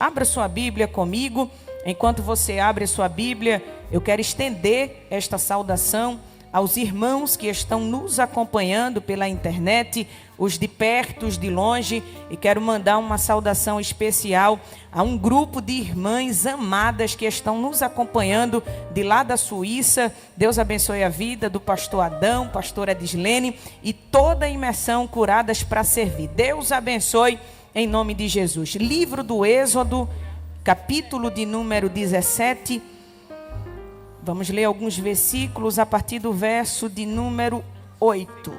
Abra sua Bíblia comigo. Enquanto você abre sua Bíblia, eu quero estender esta saudação aos irmãos que estão nos acompanhando pela internet, os de perto, os de longe, e quero mandar uma saudação especial a um grupo de irmãs amadas que estão nos acompanhando de lá da Suíça. Deus abençoe a vida do pastor Adão, pastora Edislene e toda a imersão Curadas para Servir. Deus abençoe em nome de Jesus. Livro do Êxodo, capítulo de número 17. Vamos ler alguns versículos a partir do verso de número 8.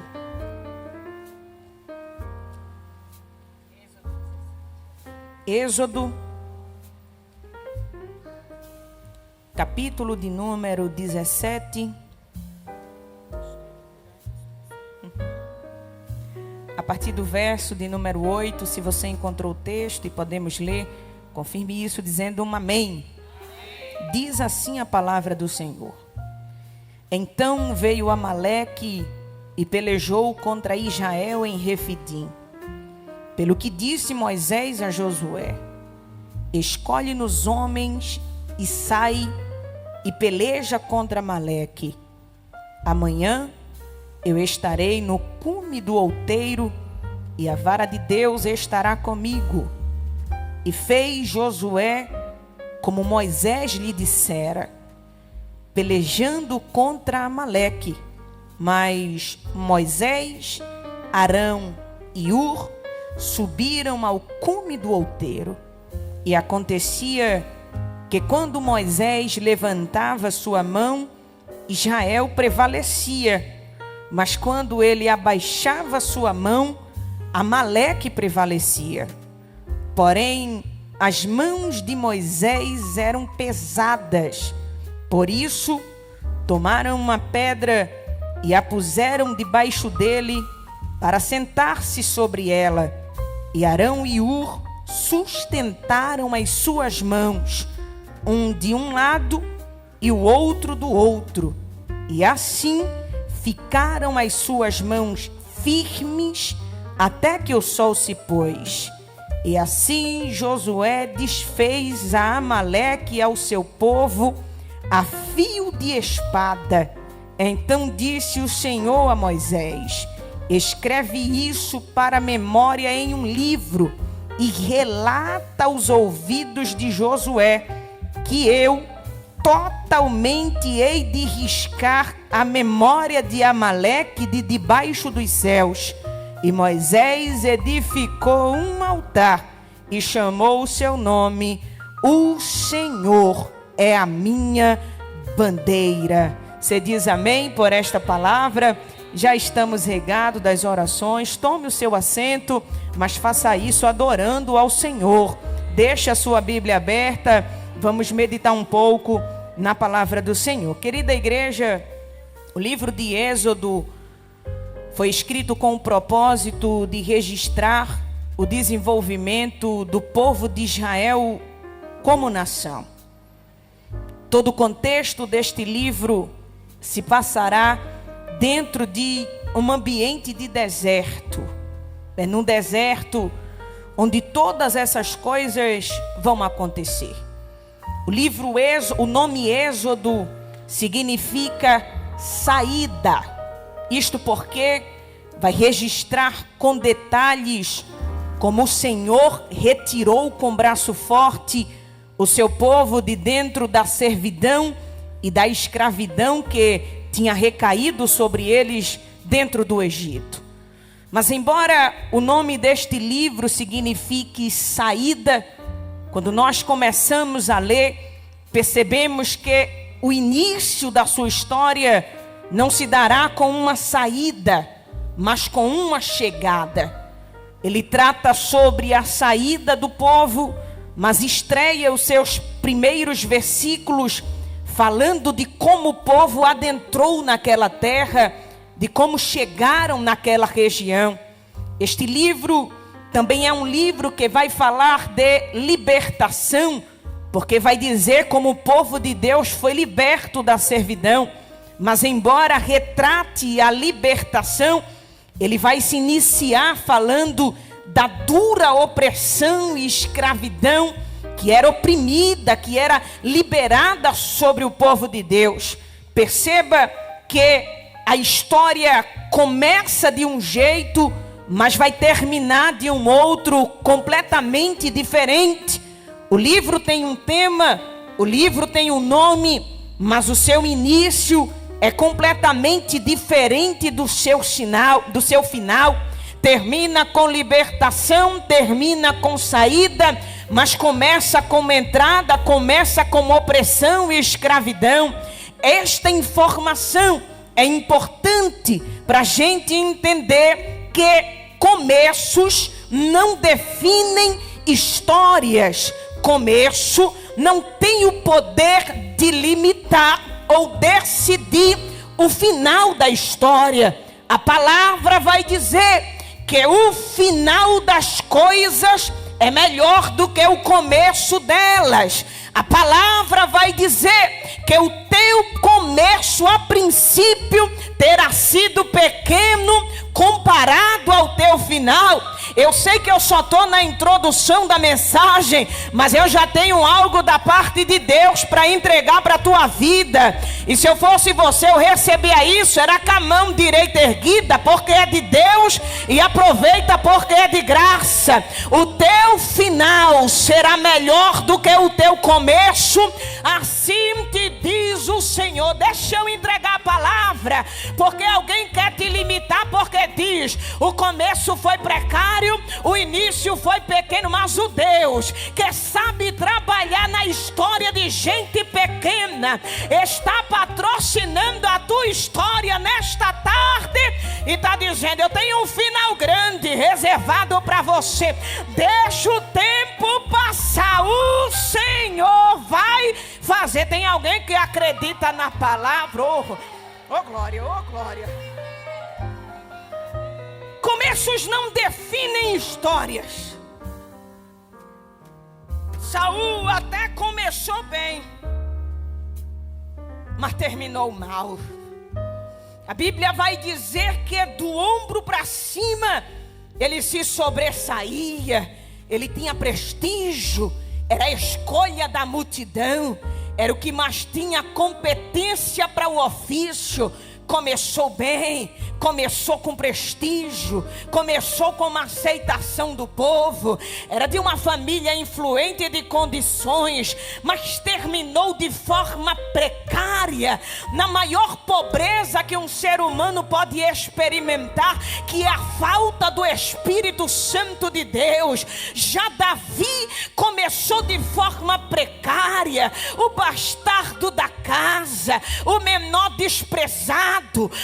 Êxodo, capítulo de número 17. A partir do verso de número 8, se você encontrou o texto e podemos ler, confirme isso dizendo um amém. Diz assim a palavra do Senhor. Então veio Amaleque e pelejou contra Israel em Refidim. Pelo que disse Moisés a Josué: escolhe-nos homens e sai e peleja contra Amaleque. Amanhã eu estarei no cume do outeiro e a vara de Deus estará comigo. E fez Josué como Moisés lhe dissera, pelejando contra Amaleque. Mas Moisés, Arão e Ur subiram ao cume do outeiro. E acontecia que quando Moisés levantava sua mão, Israel prevalecia. Mas quando ele abaixava sua mão, Amaleque prevalecia. Porém, as mãos de Moisés eram pesadas. Por isso, tomaram uma pedra e a puseram debaixo dele para sentar-se sobre ela. E Arão e Ur sustentaram as suas mãos, um de um lado e o outro do outro. E assim ficaram as suas mãos firmes até que o sol se pôs. E assim Josué desfez a Amaleque e ao seu povo a fio de espada. Então disse o Senhor a Moisés: escreve isso para memória em um livro e relata aos ouvidos de Josué que eu totalmente hei de riscar a memória de Amaleque de debaixo dos céus. E Moisés edificou um altar e chamou o seu nome: o Senhor é a minha bandeira. Você diz amém por esta palavra? Já estamos regados das orações. Tome o seu assento, mas faça isso adorando ao Senhor. Deixe a sua Bíblia aberta. Vamos meditar um pouco na palavra do Senhor. Querida igreja, o livro de Êxodo foi escrito com o propósito de registrar o desenvolvimento do povo de Israel como nação. Todo o contexto deste livro se passará dentro de um ambiente de deserto. É num deserto onde todas essas coisas vão acontecer. O nome Êxodo significa saída. Isto porque vai registrar com detalhes como o Senhor retirou com braço forte o seu povo de dentro da servidão e da escravidão que tinha recaído sobre eles dentro do Egito. Mas embora o nome deste livro signifique saída, quando nós começamos a ler, percebemos que o início da sua história não se dará com uma saída, mas com uma chegada. Ele trata sobre a saída do povo, mas estreia os seus primeiros versículos falando de como o povo adentrou naquela terra, de como chegaram naquela região. Este livro também é um livro que vai falar de libertação, porque vai dizer como o povo de Deus foi liberto da servidão. Mas embora retrate a libertação, ele vai se iniciar falando da dura opressão e escravidão que era oprimida, que era liberada sobre o povo de Deus. Perceba que a história começa de um jeito, mas vai terminar de um outro completamente diferente. O livro tem um tema, o livro tem um nome, mas o seu início é completamente diferente do seu final. Termina com libertação, termina com saída, mas começa com entrada, começa com opressão e escravidão. Esta informação é importante para a gente entender que começos não definem histórias. Começo não tem o poder de limitar ou decidir o final da história. A palavra vai dizer que o final das coisas é melhor do que o começo delas. A palavra vai dizer que o teu começo a princípio terá sido pequeno comparado ao teu final. Eu sei que eu só estou na introdução da mensagem, mas eu já tenho algo da parte de Deus para entregar para a tua vida. E se eu fosse você, eu recebia isso, era com a mão direita erguida, porque é de Deus, e aproveita porque é de graça. O teu final será melhor do que o teu começo, assim te diz o Senhor. Deixa eu entregar a palavra, porque alguém quer te limitar, porque diz, o começo foi precário, o início foi pequeno, mas o Deus que sabe trabalhar na história de gente pequena está patrocinando a tua história nesta tarde e está dizendo, eu tenho um final grande reservado para você. Deixa o tempo passar, o Senhor vai fazer. Tem alguém que acredita na palavra? Oh glória, oh glória. Começos não definem histórias. Saul até começou bem, mas terminou mal. A Bíblia vai dizer que do ombro para cima ele se sobressaía, ele tinha prestígio, era a escolha da multidão, era o que mais tinha competência para o ofício. Começou bem, começou com prestígio, começou com uma aceitação do povo, era de uma família influente de condições, mas terminou de forma precária, na maior pobreza que um ser humano pode experimentar, que é a falta do Espírito Santo de Deus. Já Davi começou de forma precária, o bastardo da casa, o menor desprezado,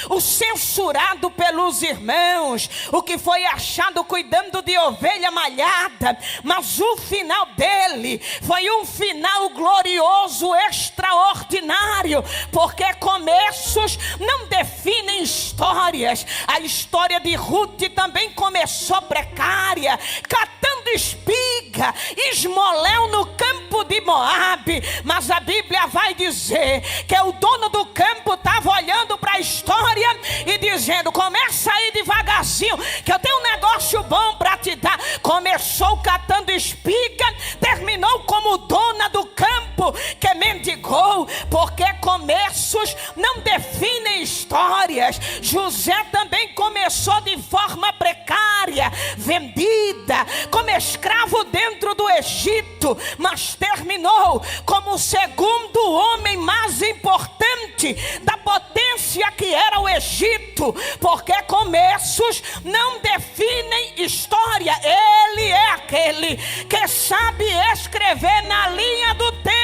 o censurado pelos irmãos, o que foi achado cuidando de ovelha malhada, mas o final dele foi um final glorioso, extraordinário, porque começos não definem histórias. A história de Ruth também começou precária, catando espiga, esmoléu no campo de Moabe, mas a Bíblia vai dizer que o dono do campo estava olhando para a história e dizendo, começa aí devagarzinho, que eu tenho um negócio bom para te dar. Começou catando espiga, terminou como dona do campo que mendigou, porque começos não definem histórias. José também começou de forma precária, vendida como escravo dentro do Egito, mas terminou como o segundo homem mais importante da potência que era o Egito, porque começos não definem história. Ele é aquele que sabe escrever na linha do tempo,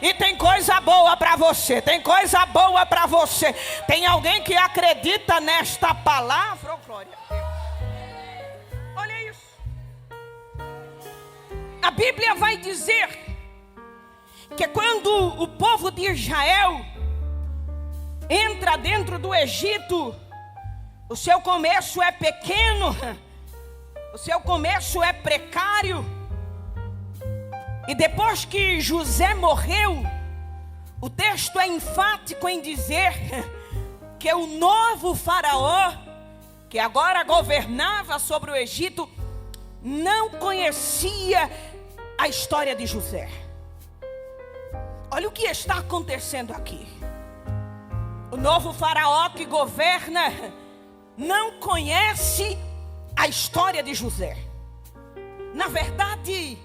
e tem coisa boa para você, tem coisa boa para você. Tem alguém que acredita nesta palavra? Oh, glória a Deus. Olha isso. A Bíblia vai dizer que quando o povo de Israel entra dentro do Egito, o seu começo é pequeno, o seu começo é precário. E depois que José morreu, o texto é enfático em dizer que o novo faraó, que agora governava sobre o Egito, não conhecia a história de José. Olha o que está acontecendo aqui. O novo faraó que governa não conhece a história de José. Na verdade,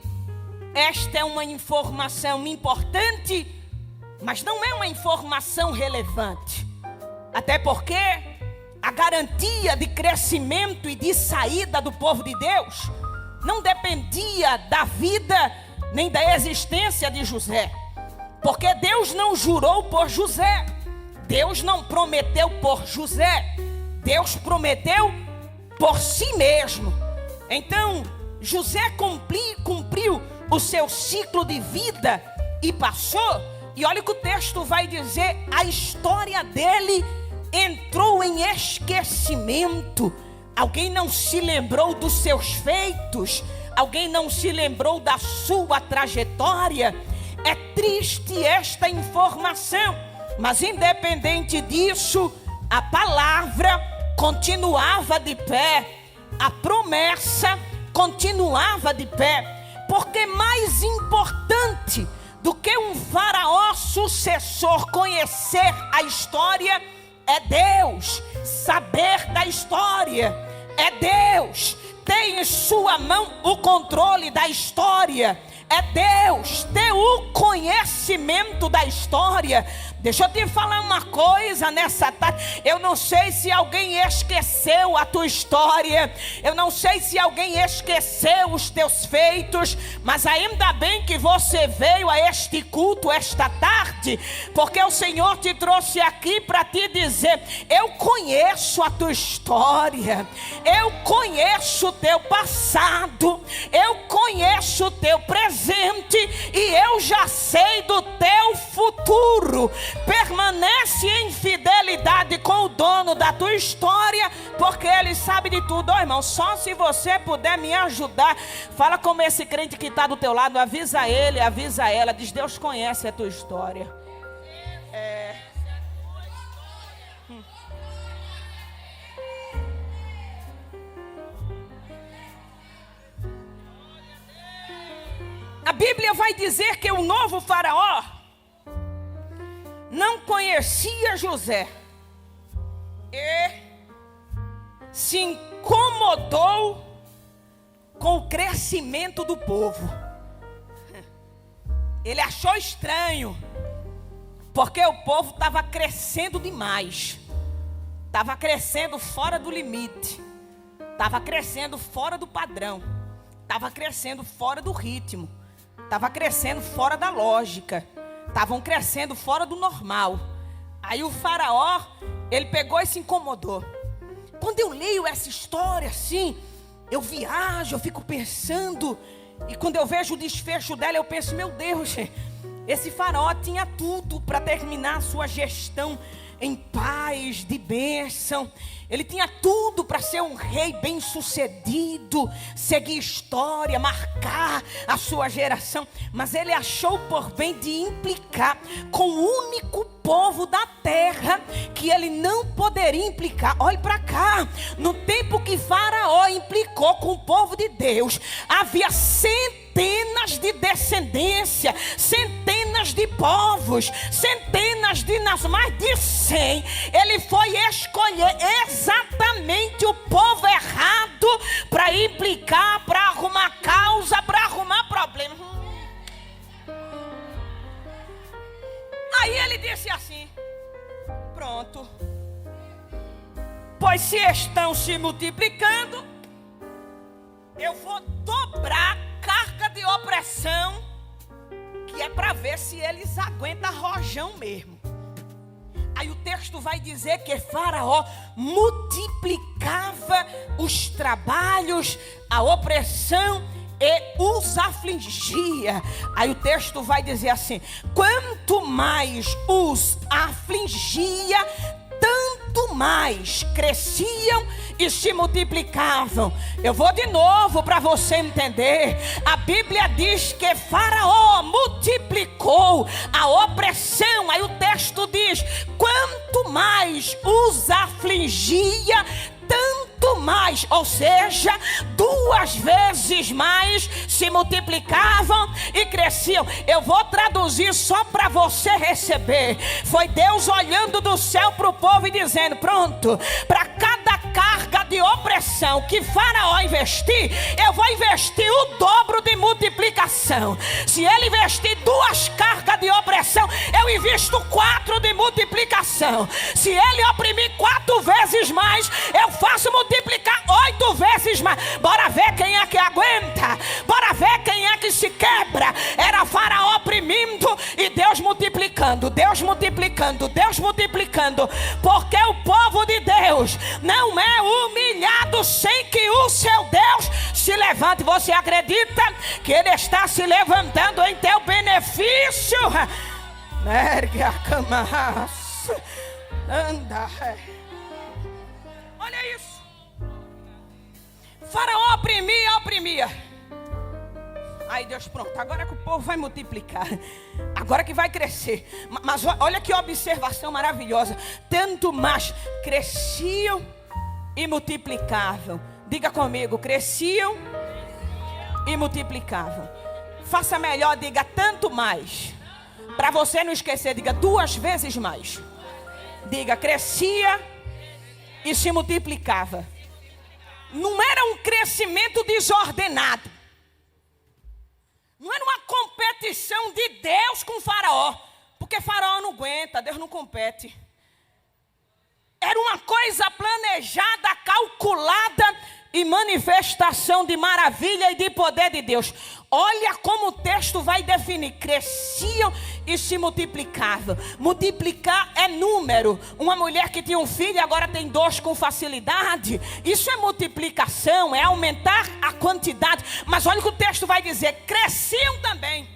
esta é uma informação importante, mas não é uma informação relevante. Até porque a garantia de crescimento e de saída do povo de Deus não dependia da vida nem da existência de José. Porque Deus não jurou por José. Deus não prometeu por José. Deus prometeu por si mesmo. Então, José cumpriu o seu ciclo de vida e passou. E olha o que o texto vai dizer: a história dele entrou em esquecimento. Alguém não se lembrou dos seus feitos, alguém não se lembrou da sua trajetória. É triste esta informação, mas independente disso, a palavra continuava de pé, a promessa continuava de pé, porque mais importante do que um faraó sucessor conhecer a história é Deus saber da história, é Deus ter em sua mão o controle da história, é Deus ter o conhecimento da história. Deixa eu te falar uma coisa nessa tarde. Eu não sei se alguém esqueceu a tua história, eu não sei se alguém esqueceu os teus feitos, mas ainda bem que você veio a este culto esta tarde, porque o Senhor te trouxe aqui para te dizer: eu conheço a tua história, eu conheço o teu passado, eu conheço o teu presente e eu já sei do teu futuro. Permanece em fidelidade com o dono da tua história, porque ele sabe de tudo. Ó, irmão, só se você puder me ajudar, fala como esse crente que está do teu lado, avisa ele, avisa ela, diz: Deus conhece a tua história. A Bíblia vai dizer que o novo faraó não conhecia José e se incomodou com o crescimento do povo. Ele achou estranho, porque o povo estava crescendo demais, estava crescendo fora do limite, estava crescendo fora do padrão, estava crescendo fora do ritmo, estava crescendo fora da lógica, estavam crescendo fora do normal. Aí o faraó, ele pegou e se incomodou. Quando eu leio essa história assim, eu viajo, eu fico pensando, e quando eu vejo o desfecho dela, eu penso: meu Deus, esse faraó tinha tudo para terminar a sua gestão em paz, de bênção. Ele tinha tudo para ser um rei bem sucedido, seguir história, marcar a sua geração. Mas ele achou por bem de implicar com o único povo da terra que ele não poderia implicar. Olhe para cá, no tempo que Faraó implicou com o povo de Deus, havia centenas de descendência, centenas de povos, centenas de nações, mais de 100. Ele foi escolher exatamente o povo errado para implicar, para arrumar causa, para arrumar problema. Aí ele disse assim: pronto, pois se estão se multiplicando, eu vou dobrar a carga de opressão, que é para ver se eles aguentam rojão mesmo. Aí o texto vai dizer que Faraó multiplicava os trabalhos, a opressão e os afligia. Aí o texto vai dizer assim: quanto mais os afligia, tanto mais cresciam e se multiplicavam. Eu vou de novo para você entender. A Bíblia diz que Faraó multiplicou a opressão. Aí o texto diz: quanto mais os afligia, tanto tanto mais, ou seja, 2 vezes mais se multiplicavam e cresciam. Eu vou traduzir só para você receber. Foi Deus olhando do céu para o povo e dizendo: pronto, para cada carga de opressão que Faraó investir, eu vou investir o dobro de multiplicação. Se ele investir 2 cargas de opressão, eu invisto 4 de multiplicação. Se ele oprimir 4 vezes mais, eu faço multiplicar 8 vezes mais. Bora ver quem é que aguenta, bora ver quem é que se quebra. Era Faraó oprimindo e Deus multiplicando, Deus multiplicando, Deus multiplicando. Porque o povo de Deus não é humilhado sem que o seu Deus se levante. Você acredita que ele está se levantando em teu benefício? Ergue a cama, anda. Olha isso. Faraó oprimia. Aí Deus, pronto, agora que o povo vai multiplicar, agora que vai crescer. Mas olha que observação maravilhosa. Tanto mais cresciam e multiplicavam. Diga comigo: cresciam e multiplicavam. Faça melhor, diga tanto mais. Para você não esquecer, diga 2 vezes mais. Diga: crescia e se multiplicava. Não era um crescimento desordenado. Não era uma competição de Deus com Faraó. Porque Faraó não aguenta, Deus não compete. Era uma coisa planejada, calculada e manifestação de maravilha e de poder de Deus. Olha como o texto vai definir: cresciam e se multiplicavam. Multiplicar é número. Uma mulher que tinha um filho agora tem 2 com facilidade. Isso é multiplicação, é aumentar a quantidade. Mas olha o que o texto vai dizer: cresciam também.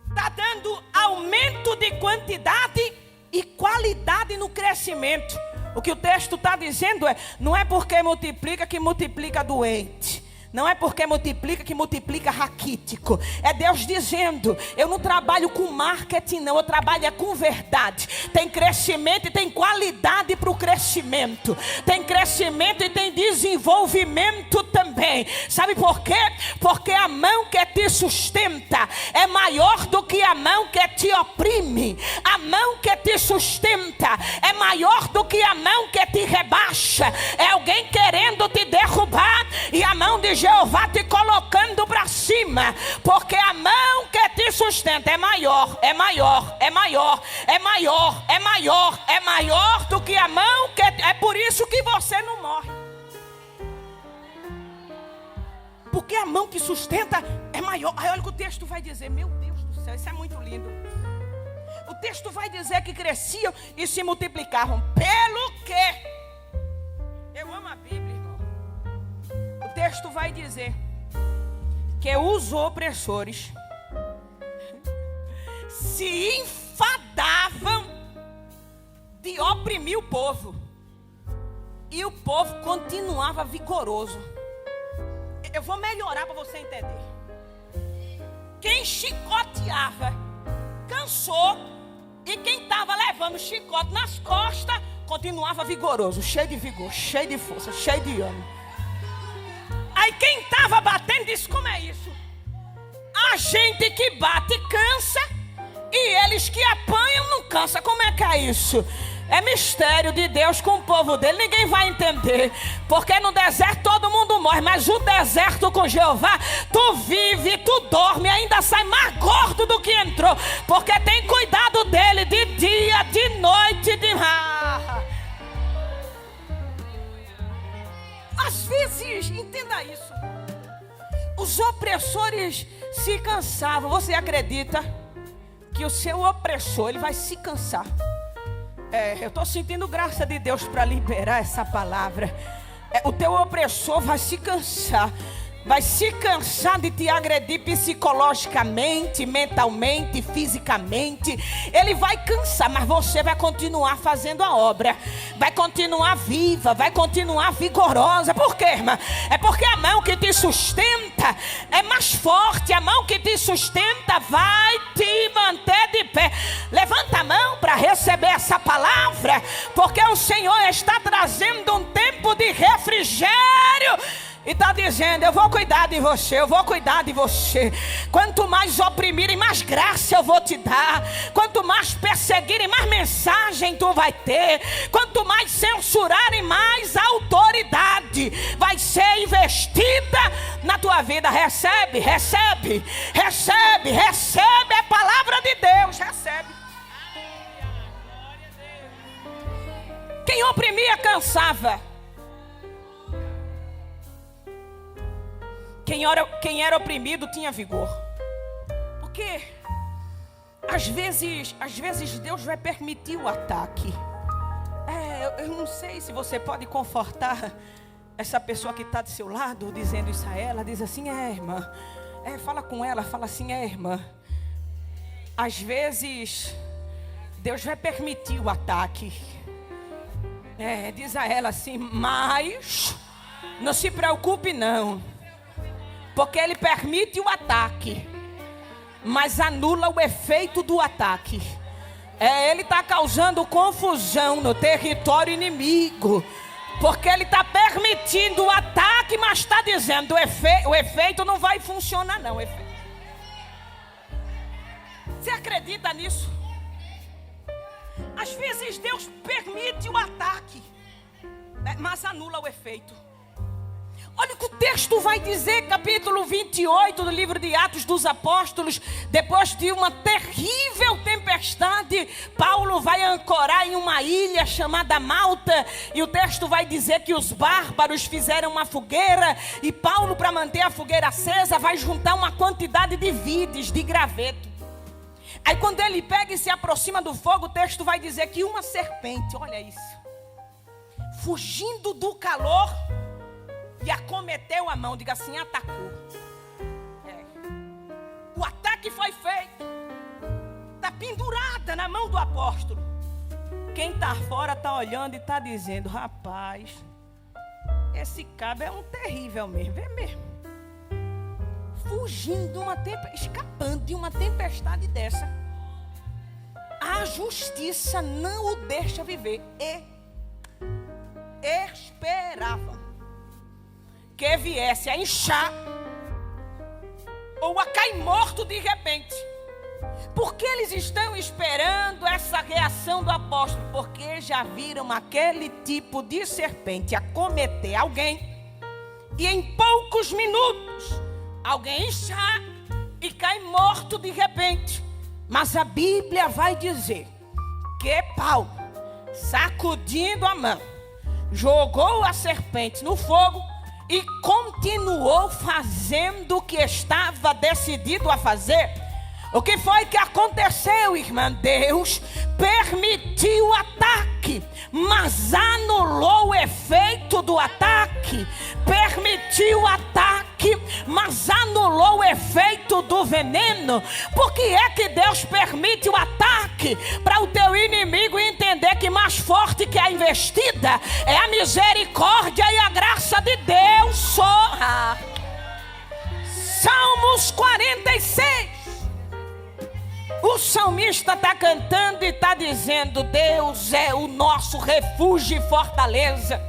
Está dando aumento de quantidade e qualidade no crescimento. O que o texto está dizendo é: não é porque multiplica que multiplica doente. Não é porque multiplica que multiplica raquítico. É Deus dizendo: eu não trabalho com marketing não, eu trabalho com verdade. Tem crescimento e tem qualidade para o crescimento. Tem crescimento e tem desenvolvimento também. Sabe por quê? Porque a mão que te sustenta é maior do que a mão que te oprime. A mão que te sustenta é maior do que a mão que te rebaixa. É alguém querendo te derrubar e a mão de Jeová te colocando para cima, porque a mão que te sustenta é maior, é maior, é maior, é maior, é maior, é maior do que a mão que... É por isso que você não morre, porque a mão que sustenta é maior. Aí olha o que o texto vai dizer. Meu Deus do céu, isso é muito lindo. O texto vai dizer que cresciam e se multiplicavam. Pelo quê? Eu amo a Bíblia. O texto vai dizer que os opressores se enfadavam de oprimir o povo, e o povo continuava vigoroso. Eu vou melhorar para você entender. Quem chicoteava cansou, e quem estava levando chicote nas costas continuava vigoroso, cheio de vigor, cheio de força, cheio de ânimo. Aí quem estava batendo disse: como é isso? A gente que bate cansa e eles que apanham não cansa. Como é que é isso? É mistério de Deus com o povo dele. Ninguém vai entender, porque no deserto todo mundo morre, mas o deserto com Jeová, tu vive, tu dorme, ainda sai mais gordo do que entrou, porque tem cuidado dele de dia, de noite, de... Às vezes, entenda isso, os opressores se cansavam. Você acredita que o seu opressor, ele vai se cansar? Eu estou sentindo graça de Deus para liberar essa palavra. O teu opressor vai se cansar. Vai se cansar de te agredir psicologicamente, mentalmente, fisicamente. Ele vai cansar, mas você vai continuar fazendo a obra. Vai continuar viva, vai continuar vigorosa. Por quê, irmã? É porque a mão que te sustenta é mais forte. A mão que te sustenta vai te manter de pé. Levanta a mão para receber essa palavra, porque o Senhor está trazendo um tempo de refrigério. E está dizendo: eu vou cuidar de você, eu vou cuidar de você. Quanto mais oprimirem, mais graça eu vou te dar. Quanto mais perseguirem, mais mensagem tu vai ter. Quanto mais censurarem, mais autoridade vai ser investida na tua vida. Recebe, recebe, recebe, recebe a palavra de Deus, recebe. Quem oprimia cansava. Quem era oprimido tinha vigor. Porque às vezes Deus vai permitir o ataque. Eu não sei se você pode confortar essa pessoa que está do seu lado, dizendo isso a ela. Diz assim: irmã. Fala com ela, fala assim: irmã. Às vezes Deus vai permitir o ataque. Diz a ela assim: mas não se preocupe não. Porque Ele permite o ataque, mas anula o efeito do ataque. Ele está causando confusão no território inimigo. Porque Ele está permitindo o ataque, mas está dizendo: o efeito não vai funcionar não. Você acredita nisso? Às vezes Deus permite o ataque, mas anula o efeito. Olha o que o texto vai dizer, capítulo 28 do livro de Atos dos Apóstolos. Depois de uma terrível tempestade, Paulo vai ancorar em uma ilha chamada Malta. E o texto vai dizer que os bárbaros fizeram uma fogueira. E Paulo, para manter a fogueira acesa, vai juntar uma quantidade de vides, de graveto. Aí quando ele pega e se aproxima do fogo, o texto vai dizer que uma serpente, olha isso, fugindo do calor, e acometeu a mão, diga assim: atacou. O ataque foi feito. Está pendurada na mão do apóstolo. Quem está fora está olhando e está dizendo: rapaz, esse cabo é um terrível mesmo. É mesmo. Fugindo, escapando de uma tempestade dessa. A justiça não o deixa viver. E esperavam que viesse a inchar ou a cair morto de repente. Por que eles estão esperando essa reação do apóstolo? Porque já viram aquele tipo de serpente acometer alguém e em poucos minutos alguém inchar e cai morto de repente. Mas a Bíblia vai dizer que Paulo, sacudindo a mão, jogou a serpente no fogo e continuou fazendo o que estava decidido a fazer. O que foi que aconteceu, irmã? Deus permitiu o ataque, mas anulou o efeito do ataque. Permitiu o ataque, mas anulou o efeito do veneno. Por que é que Deus permite o ataque? Para o teu inimigo entender que mais forte que a investida é a misericórdia e a graça de Deus. Salmos 46. O salmista está cantando e está dizendo: Deus é o nosso refúgio e fortaleza.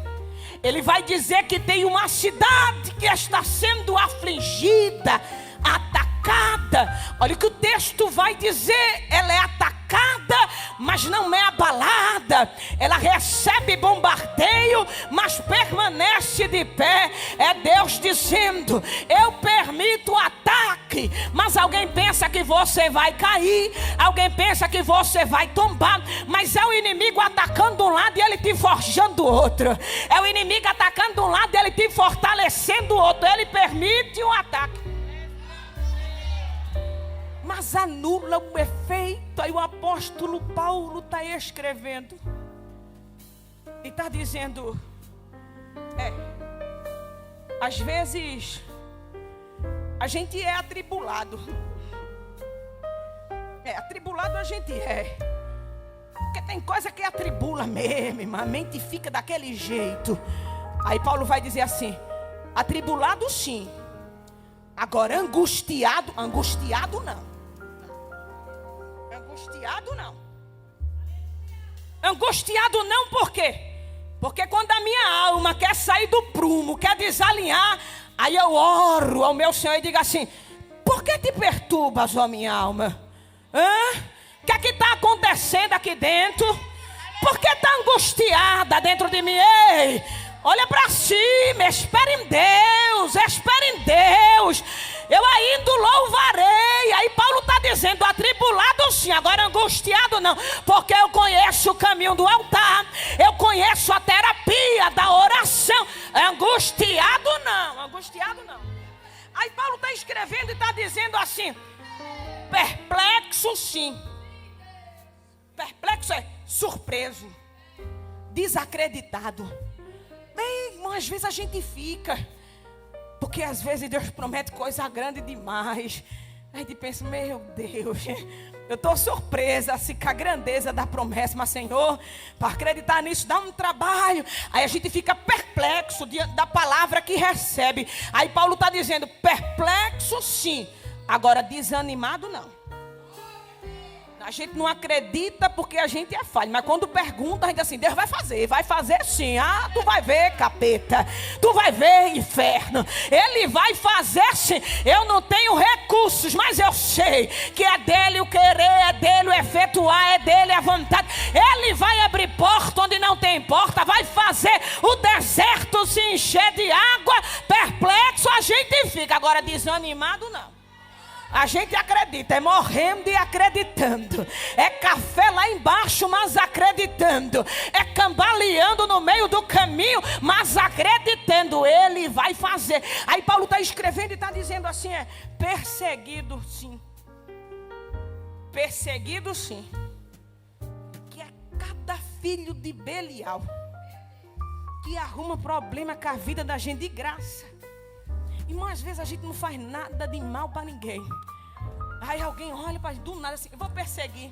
Ele vai dizer que tem uma cidade que está sendo afligida, atacada. Olha o que o texto vai dizer: ela é atacada, mas não é abalada. Ela recebe bombardeio, mas permanece de pé. É Deus dizendo: eu permito o ataque, mas alguém pensa que você vai cair, alguém pensa que você vai tombar, mas é o inimigo atacando um lado e ele te forjando o outro. É o inimigo atacando um lado e ele te fortalecendo o outro. Ele permite o ataque, mas anula o efeito. Aí o apóstolo Paulo está escrevendo e está dizendo: às vezes a gente é atribulado. Atribulado a gente é. Porque tem coisa que atribula mesmo, irmã. A mente fica daquele jeito. Aí Paulo vai dizer assim: atribulado sim, agora angustiado não. Angustiado não. Angustiado não, por quê? Porque quando a minha alma quer sair do prumo, quer desalinhar, aí eu oro ao meu Senhor e digo assim: por que te perturbas, ó minha alma? O que é que está acontecendo aqui dentro? Por que está angustiada dentro de mim? Ei, olha para cima, espere em Deus, espere em Deus. Eu ainda louvarei. Aí Paulo está dizendo: atribulado sim, agora angustiado não, porque eu conheço o caminho do altar, eu conheço a terapia da oração. Angustiado não, angustiado não. Aí Paulo está escrevendo e está dizendo assim: perplexo sim. Perplexo é surpreso, desacreditado. Bem, às vezes a gente fica, porque às vezes Deus promete coisa grande demais. A gente pensa: meu Deus, eu estou surpresa assim, com a grandeza da promessa, mas Senhor, para acreditar nisso dá um trabalho. Aí a gente fica perplexo diante da palavra que recebe. Aí Paulo está dizendo: perplexo sim, agora desanimado não. A gente não acredita porque a gente é falho, mas quando pergunta, a gente diz assim: Deus vai fazer sim. Ah, tu vai ver, capeta, tu vai ver, inferno, Ele vai fazer sim. Eu não tenho recursos, mas eu sei que é dele o querer, é dele o efetuar, é dele a vontade. Ele vai abrir porta onde não tem porta, vai fazer o deserto se encher de água. Perplexo a gente fica, agora desanimado não. A gente acredita, é morrendo e acreditando. É café lá embaixo, mas acreditando. É cambaleando no meio do caminho, mas acreditando. Ele vai fazer. Aí Paulo está escrevendo e está dizendo assim: perseguido sim. Perseguido sim. Que é cada filho de Belial que arruma problema com a vida da gente de graça. Irmão, às vezes a gente não faz nada de mal para ninguém. Aí alguém olha para do nada assim: eu vou perseguir.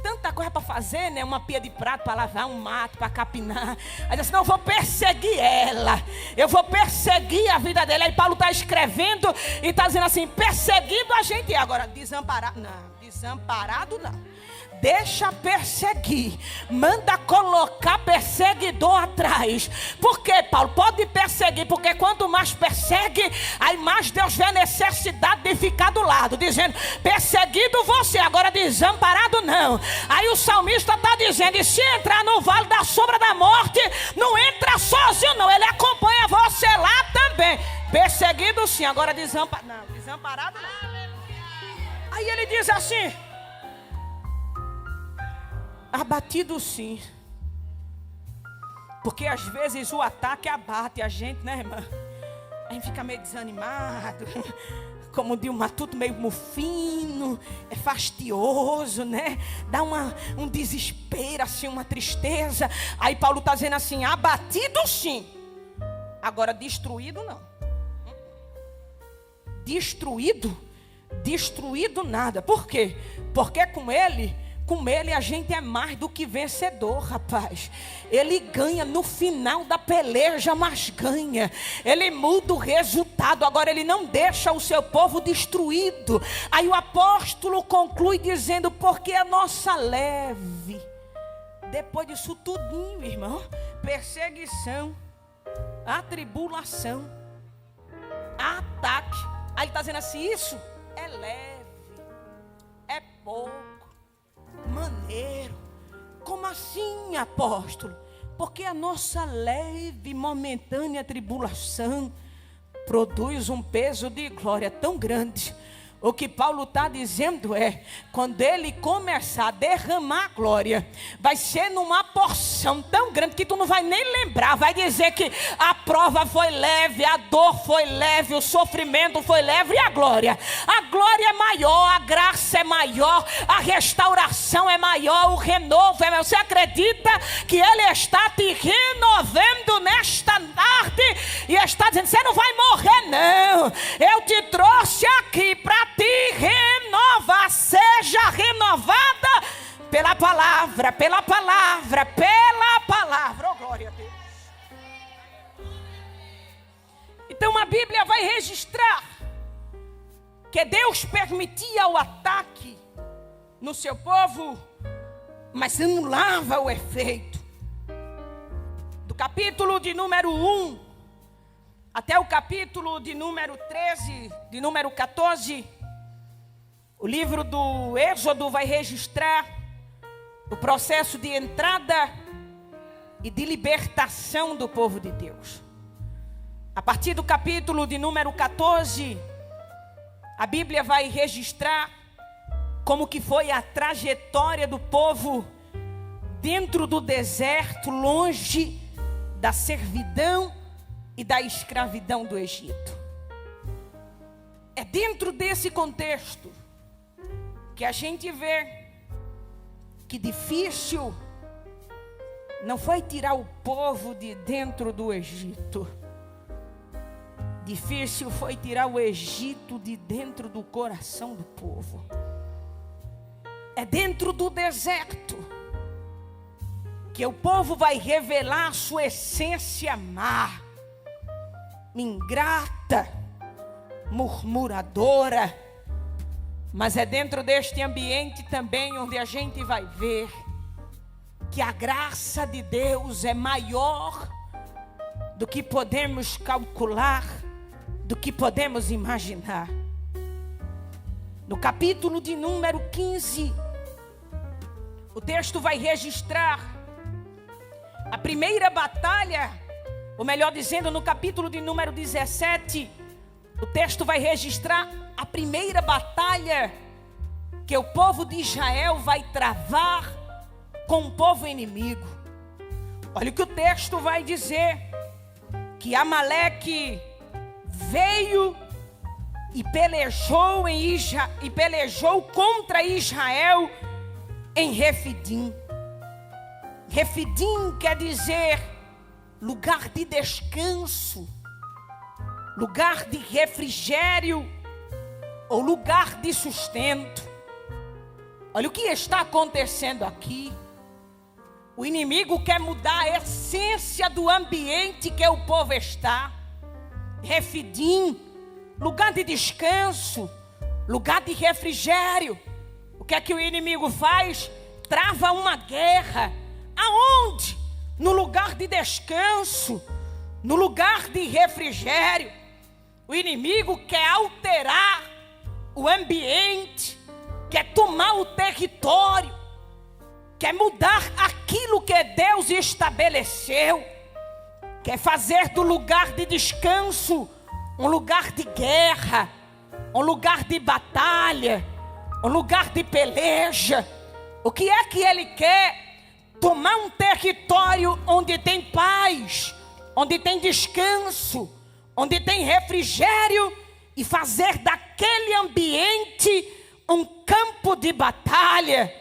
Tanta coisa para fazer, né? Uma pia de prato para lavar, um mato para capinar. Aí diz assim: não, eu vou perseguir ela. Eu vou perseguir a vida dela. Aí Paulo está escrevendo e está dizendo assim: perseguido a gente. Agora, desamparado não. Desamparado não. Deixa perseguir, manda colocar perseguidor atrás. Por que, Paulo? Pode perseguir, porque quanto mais persegue, aí mais Deus vê a necessidade de ficar do lado, dizendo: perseguido você, agora desamparado não. Aí o salmista está dizendo: e se entrar no vale da sombra da morte, não entra sozinho não, ele acompanha você lá também. Perseguido sim, agora desamparado não, desamparado não. Aí ele diz assim: abatido sim. Porque às vezes o ataque abate a gente, né, irmã? A gente fica meio desanimado, como de um matuto meio mufino, é fastioso, né? Dá um desespero, assim, uma tristeza. Aí Paulo está dizendo assim: abatido sim, agora destruído não. Destruído nada. Por quê? Porque com ele a gente é mais do que vencedor, rapaz. Ele ganha no final da peleja, mas ganha. Ele muda o resultado. Agora ele não deixa o seu povo destruído. Aí o apóstolo conclui dizendo: porque a nossa leve. Depois disso tudinho, irmão, perseguição, atribulação, ataque. Aí ele está dizendo assim: isso é leve, é pouco, maneiro. Como assim, apóstolo? Porque a nossa leve e momentânea tribulação produz um peso de glória tão grande. O que Paulo está dizendo é: quando ele começar a derramar a glória, vai ser numa porção tão grande que tu não vai nem lembrar. Vai dizer que a prova foi leve, a dor foi leve, o sofrimento foi leve. E a glória é maior, a graça é maior, a restauração é maior, o renovo é maior. Você acredita que ele está te renovando nesta tarde e está dizendo: você não vai morrer não, eu te trouxe aqui para te renovar. Seja renovada pela palavra, oh glória a Deus. Então a Bíblia vai registrar que Deus permitia o ataque no seu povo mas anulava o efeito. Do capítulo de número 1 até o capítulo de número 13, de número 14, o livro do Êxodo vai registrar o processo de entrada e de libertação do povo de Deus. A partir do capítulo de número 14, a Bíblia vai registrar como que foi a trajetória do povo dentro do deserto, longe da servidão e da escravidão do Egito. É dentro desse contexto que a gente vê que difícil não foi tirar o povo de dentro do Egito. Difícil foi tirar o Egito de dentro do coração do povo. É dentro do deserto que o povo vai revelar sua essência má, ingrata, murmuradora. Mas é dentro deste ambiente também onde a gente vai ver que a graça de Deus é maior do que podemos calcular, do que podemos imaginar. No capítulo de número 15, o texto vai registrar a primeira batalha, ou melhor dizendo, no capítulo de número 17, o texto vai registrar a primeira batalha que o povo de Israel vai travar com o povo inimigo. Olha o que o texto vai dizer: que Amaleque veio e pelejou contra Israel em Refidim. Refidim quer dizer lugar de descanso, lugar de refrigério ou lugar de sustento. Olha o que está acontecendo aqui. O inimigo quer mudar a essência do ambiente que o povo está. Refidim, lugar de descanso, lugar de refrigério. O que é que o inimigo faz? Trava uma guerra. Aonde? No lugar de descanso, no lugar de refrigério. O inimigo quer alterar o ambiente, quer tomar o território, quer mudar aquilo que Deus estabeleceu, quer fazer do lugar de descanso um lugar de guerra, um lugar de batalha, um lugar de peleja. O que é que ele quer? Tomar um território onde tem paz, onde tem descanso, onde tem refrigério, e fazer daquele ambiente um campo de batalha.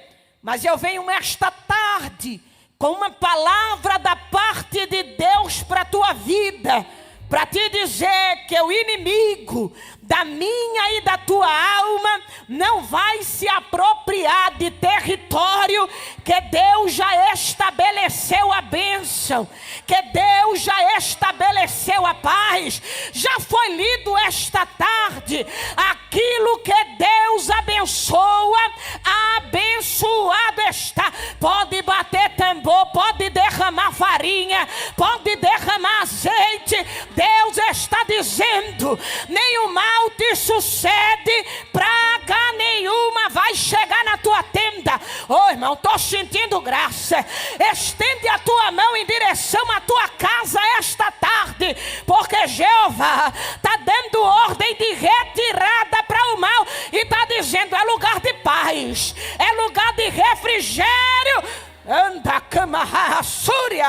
Mas eu venho esta tarde com uma palavra da parte de Deus para a tua vida, para te dizer que o inimigo da minha e da tua alma não vai se apropriar de território que Deus já estabeleceu a bênção, que Deus já estabeleceu a paz. Já foi lido esta tarde: aquilo que Deus abençoa, abençoado está. Pode bater tambor, pode derramar farinha, pode derramar azeite. Deus está dizendo: nenhum mal te sucede, praga nenhuma vai chegar na tua tenda. Oh, irmão, estou sentindo graça. Estende a tua mão em direção à tua casa esta tarde, porque Jeová está dando ordem de retirada para o mal e está dizendo: é lugar de paz, é lugar de refrigério. Anda, camarra, súria,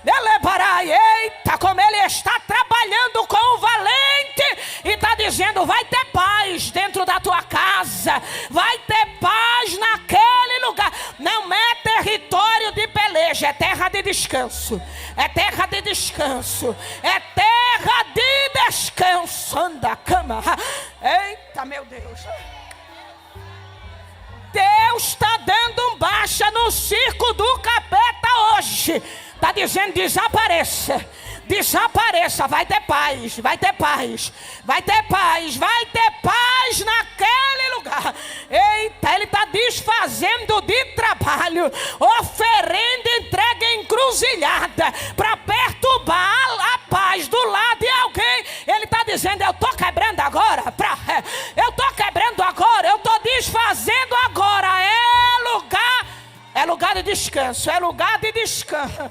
elevarai. Eita, como ele está trabalhando com o valente e está dizendo: vai ter paz dentro da tua casa, vai ter paz naquele lugar. Não é território de peleja, é terra de descanso, é terra de descanso, é terra de descanso. Anda, camarra. Eita, meu Deus. Deus está dando um baixa no circo do capeta hoje. Está dizendo: desapareça, desapareça. Vai ter paz, vai ter paz, vai ter paz, vai ter paz naquele lugar. Eita, Ele está desfazendo de trabalho, oferenda entrega encruzilhada para perturbar a paz do lado de alguém. Ele está dizendo: eu estou quebrando agora, eu estou quebrando agora, eu estou desfazendo agora. É lugar de descanso, é lugar de descanso.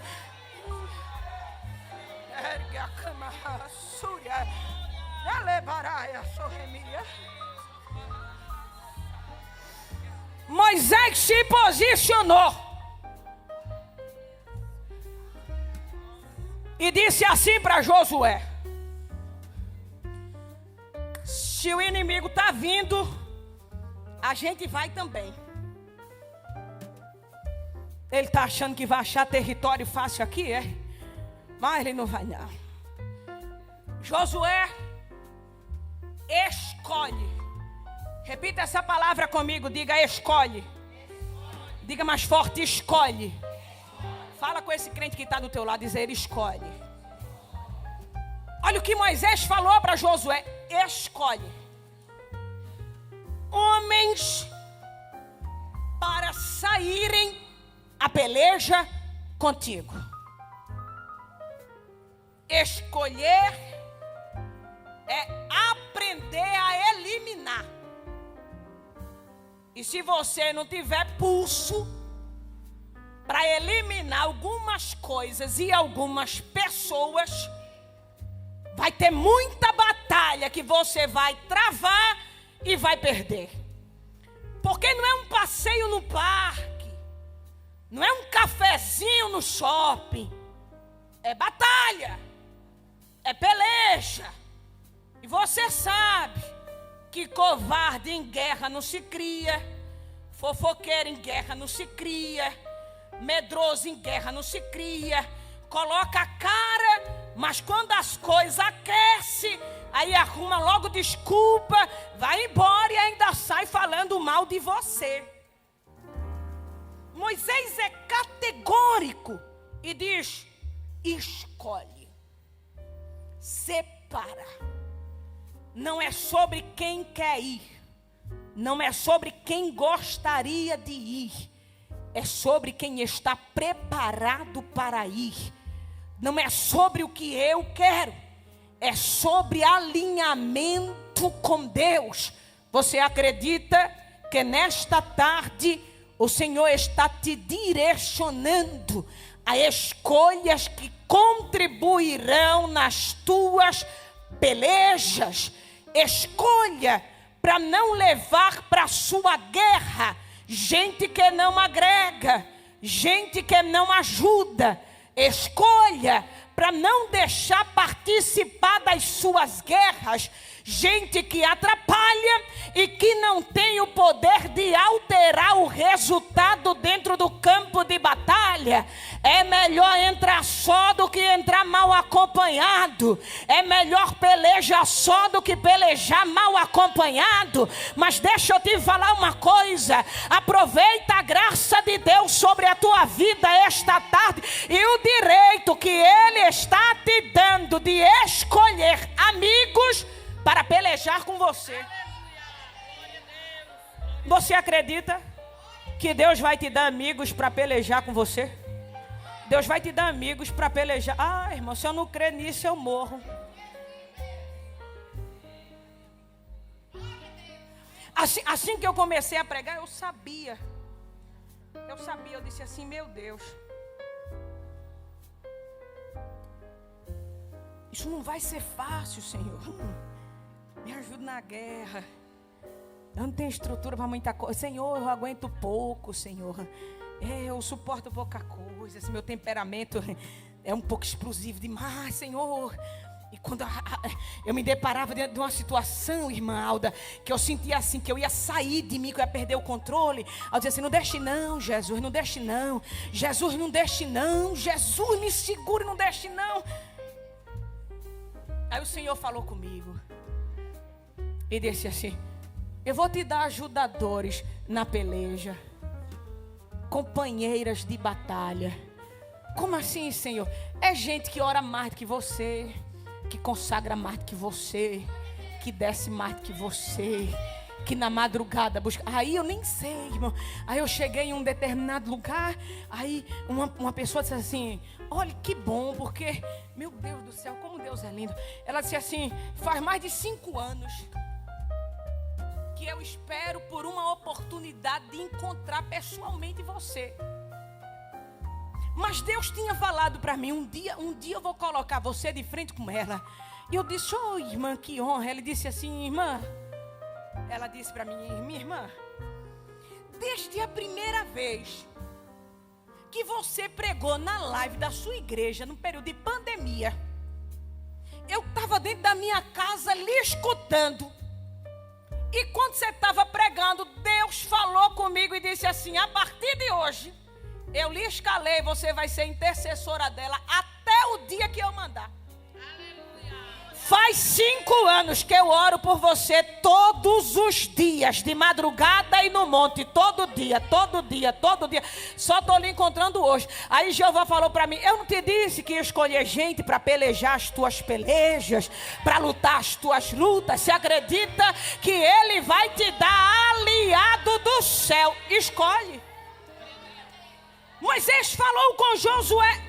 Moisés se posicionou e disse assim para Josué: se o inimigo está vindo, a gente vai também. Ele está achando que vai achar território fácil aqui, é? Mas ele não vai não. Josué escolhe. Repita essa palavra comigo, diga escolhe. Diga mais forte, escolhe. Fala com esse crente que está do teu lado, dizer escolhe. Olha o que Moisés falou para Josué: escolhe homens para saírem a peleja contigo. Escolher é aprender a eliminar. E se você não tiver pulso para eliminar algumas coisas e algumas pessoas, vai ter muita batalha que você vai travar e vai perder. Porque não é um passeio no parque, não é um cafezinho no shopping, é batalha, é peleja. E você sabe que covarde em guerra não se cria, fofoqueiro em guerra não se cria, medroso em guerra não se cria. Coloca a cara, mas quando as coisas aquecem, aí arruma logo desculpa, vai embora e ainda sai falando mal de você. Moisés é categórico e diz: escolhe, separa. Não é sobre quem quer ir, não é sobre quem gostaria de ir, é sobre quem está preparado para ir. Não é sobre o que eu quero, é sobre alinhamento com Deus. Você acredita que nesta tarde o Senhor está te direcionando a escolhas que contribuirão nas tuas pelejas? Escolha para não levar para a sua guerra gente que não agrega, gente que não ajuda. Escolha para não deixar participar das suas guerras gente que atrapalha e que não tem o poder de alterar o resultado dentro do campo de batalha. É melhor entrar só do que entrar mal acompanhado. É melhor pelejar só do que pelejar mal acompanhado. Mas deixa eu te falar uma coisa: aproveita a graça de Deus sobre a tua vida esta tarde e o direito que Ele está te dando de escolher amigos para pelejar com você. Você acredita que Deus vai te dar amigos para pelejar com você? Deus vai te dar amigos para pelejar. Ah, irmão, se eu não crer nisso, eu morro. Assim que eu comecei a pregar, eu sabia. Eu disse assim: meu Deus, isso não vai ser fácil, Senhor. Me ajuda na guerra. Eu não tenho estrutura para muita coisa. Senhor, eu aguento pouco, Senhor. Eu suporto pouca coisa. Esse meu temperamento é um pouco explosivo demais, Senhor. E quando eu me deparava dentro de uma situação, irmã Alda, que eu sentia assim, que eu ia sair de mim, que eu ia perder o controle, eu dizia assim: não deixe não, Jesus, não deixe não. Jesus, não deixe não. Jesus, me segure, não deixe não. Aí o Senhor falou comigo e disse assim: eu vou te dar ajudadores na peleja, companheiras de batalha. Como assim, Senhor? É gente que ora mais do que você, que consagra mais do que você, que desce mais do que você, que na madrugada busca. Aí eu nem sei, irmão. Aí eu cheguei em um determinado lugar. Aí uma pessoa disse assim: olha que bom, porque, meu Deus do céu, como Deus é lindo. Ela disse assim: faz mais de 5 anos que eu espero por uma oportunidade de encontrar pessoalmente você. Mas Deus tinha falado para mim: um dia eu vou colocar você de frente com ela. E eu disse: oh, irmã, que honra. Ela disse assim: irmã. Ela disse para mim: minha irmã, desde a primeira vez que você pregou na live da sua igreja, no período de pandemia, eu estava dentro da minha casa lhe escutando. E quando você estava pregando, Deus falou comigo e disse assim: a partir de hoje, eu lhe escalei, você vai ser intercessora dela até o dia que eu mandar. Faz 5 anos que eu oro por você todos os dias, de madrugada e no monte, todo dia. Só estou lhe encontrando hoje. Aí Jeová falou para mim: eu não te disse que ia escolher gente para pelejar as tuas pelejas, para lutar as tuas lutas? Se acredita que Ele vai te dar aliado do céu? Escolhe. Moisés falou com Josué: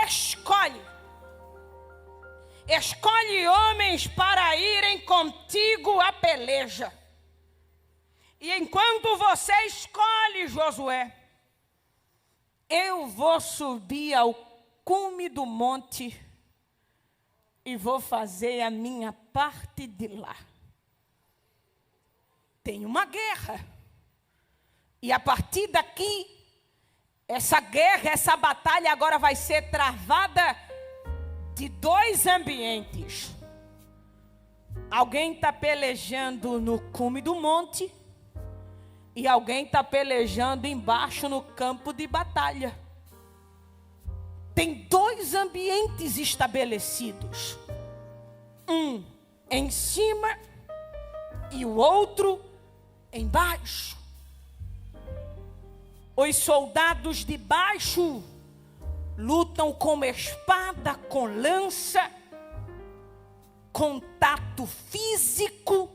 escolhe. Escolhe homens para irem contigo à peleja. E enquanto você escolhe, Josué, eu vou subir ao cume do monte e vou fazer a minha parte de lá. Tem uma guerra. E a partir daqui, essa guerra, essa batalha agora vai ser travada de 2 ambientes. Alguém está pelejando no cume do monte e alguém está pelejando embaixo no campo de batalha. Tem 2 ambientes estabelecidos. Um em cima e o outro embaixo. Os soldados de baixo lutam com espada, com lança, contato físico,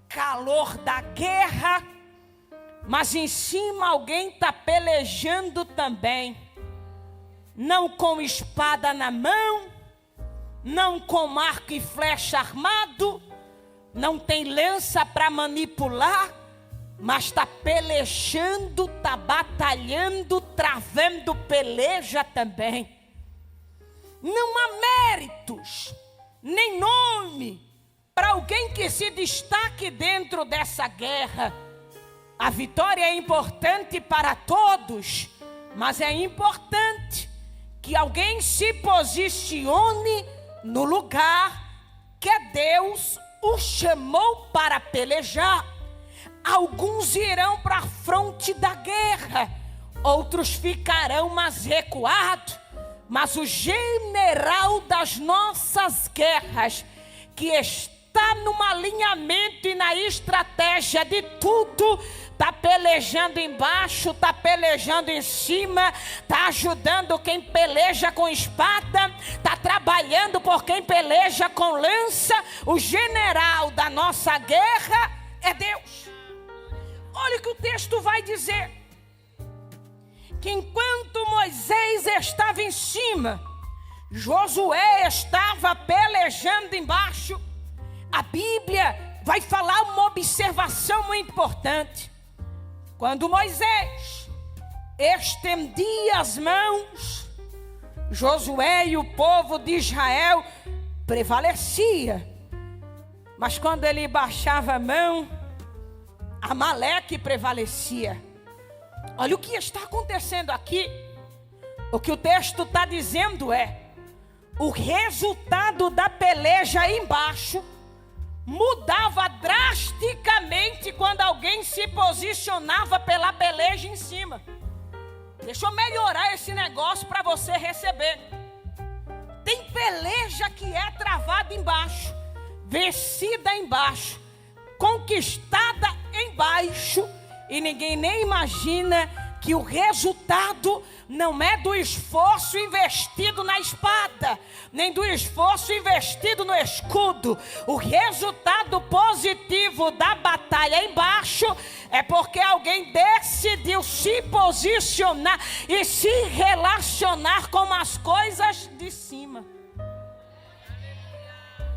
calor da guerra. Mas em cima alguém está pelejando também. Não com espada na mão, não com arco e flecha armado, não tem lança para manipular, mas está pelejando, está batalhando, travando peleja também. Não há méritos, nem nome para alguém que se destaque dentro dessa guerra. A vitória é importante para todos, mas é importante que alguém se posicione no lugar que Deus o chamou para pelejar. Alguns irão para a fronte da guerra, outros ficarão mais recuados. Mas o general das nossas guerras, que está no alinhamento e na estratégia de tudo, está pelejando embaixo, está pelejando em cima, está ajudando quem peleja com espada, está trabalhando por quem peleja com lança. O general da nossa guerra é Deus. Olha o que o texto vai dizer: que enquanto Moisés estava em cima, Josué estava pelejando embaixo. A Bíblia vai falar uma observação muito importante. Quando Moisés estendia as mãos, Josué e o povo de Israel prevalecia. Mas quando ele baixava a mão, Amaleque prevalecia. Olha o que está acontecendo aqui. O que o texto está dizendo é: o resultado da peleja embaixo mudava drasticamente quando alguém se posicionava pela peleja em cima. Deixa eu melhorar esse negócio para você receber. Tem peleja que é travada embaixo, vencida embaixo, conquistada embaixo, e ninguém nem imagina que o resultado não é do esforço investido na espada, nem do esforço investido no escudo. O resultado positivo da batalha embaixo é porque alguém decidiu se posicionar e se relacionar com as coisas de cima.